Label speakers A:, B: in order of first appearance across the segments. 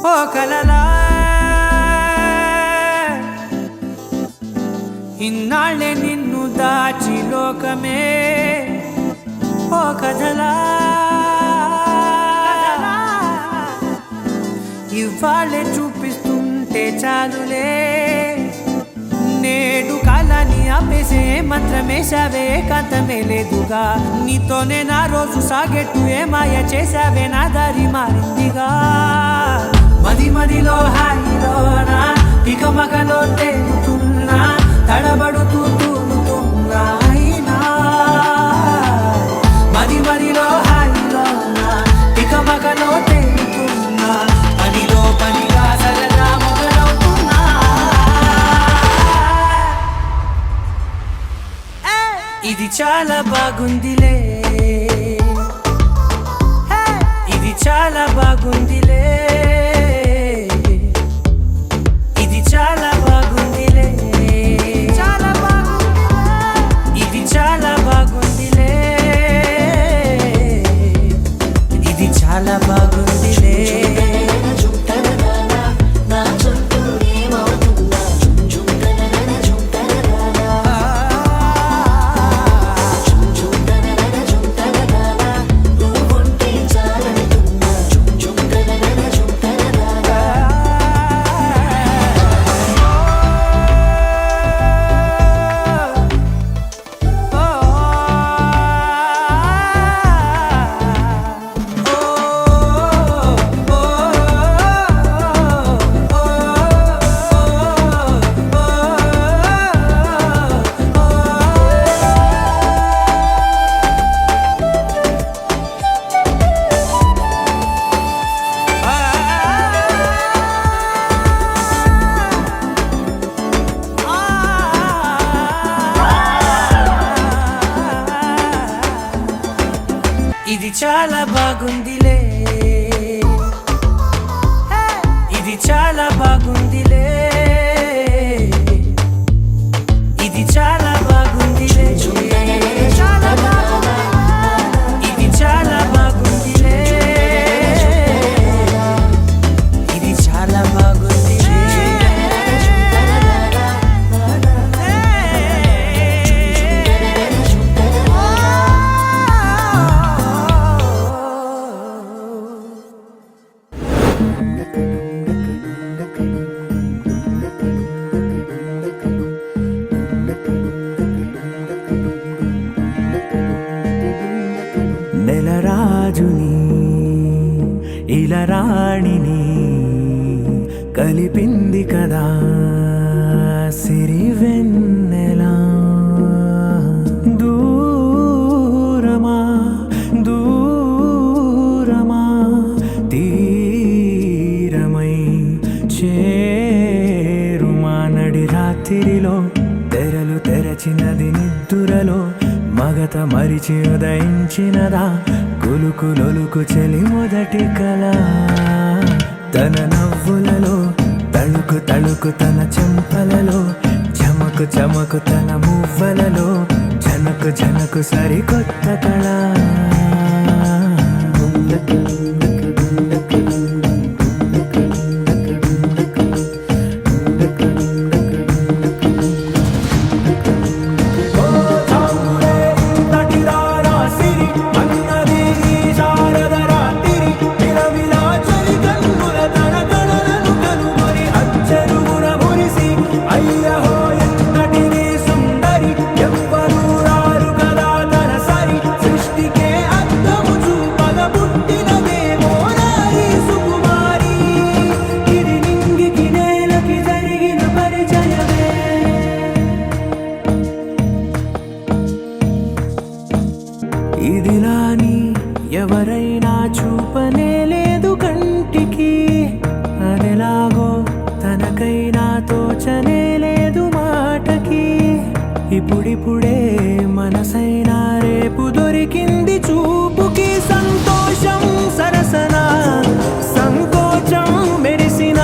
A: ఓ కలలా ఇన్నాళ్ళే నిన్ను దాచి లోకమే ఓ కథలా ఇవాళ్ళే చూపిస్తుంటే చాలులే నేడు కాలాన్ని ఆపేసే మంత్రమేశావే కాంతమే లేదుగా నీతోనే నా రోజు సాగెట్టు ఏ మాయ చేశావే నా దారి మారిందిగా మది మదిలో హాయిలోనా ఇక మగలో తేలుతున్నా తడబడుతూ తూలుతున్నా అయినా మది మదిలో హాయిలోనా ఇక మగలో తేలుతున్నా పనిలో పనిగా సరదా మొదలవుతున్నా ఇది చాలా బాగుందిలే ఇది చాలా బాగుందిలే ఇది చాలా బాగుందిలే చాలా బాగుందిలే ఇది చాలా బాగుందిలే ఇది చాలా బాగుందిలే ఇది చాలా బాగుందిలే ఇది చాలా బాగుందిలే ఇది చాలా బాగుందిలే చాలా బాగుందిలే ఇది చాలా బాగుందిలే ఇది చాలా బాగుందిలే నెలరాజుని ఇలా రాణిని కలిపింది కదా సిరివెన్నెలా దూరమా దూరమా తీరమై చేరుమా నడి రాత్రిలో తెరలు తెరచినది నిద్దురలో మగత మరిచి ఉదయించినదా కులుకులొలుకు చెలి మొదటి కళ తన నవ్వులలో తళుకు తళుకు తన చెంపలలో చమకు చమకు తన మువ్వలలో జనకు జనకు సరికొత్త కళ ఇదిలాని ఎవరైనా చూపనే లేదు కంటికి అదెలాగో తనకైనా తోచనే లేదు మాటకి ఇప్పుడిప్పుడే మనసైనా రేపు దొరికింది చూపుకి సంతోషం సరసన సంకోచం మెరిసిన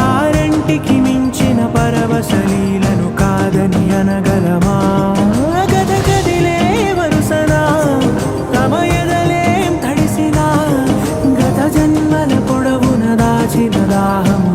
A: ఆరంటికి మించిన పరవశలీలను కాదని అనగలమా గద గదిలే వరుసనా తమ ఎదలేం తడిసినా గత జన్మల పొడవున దాచి దాచిన దాహం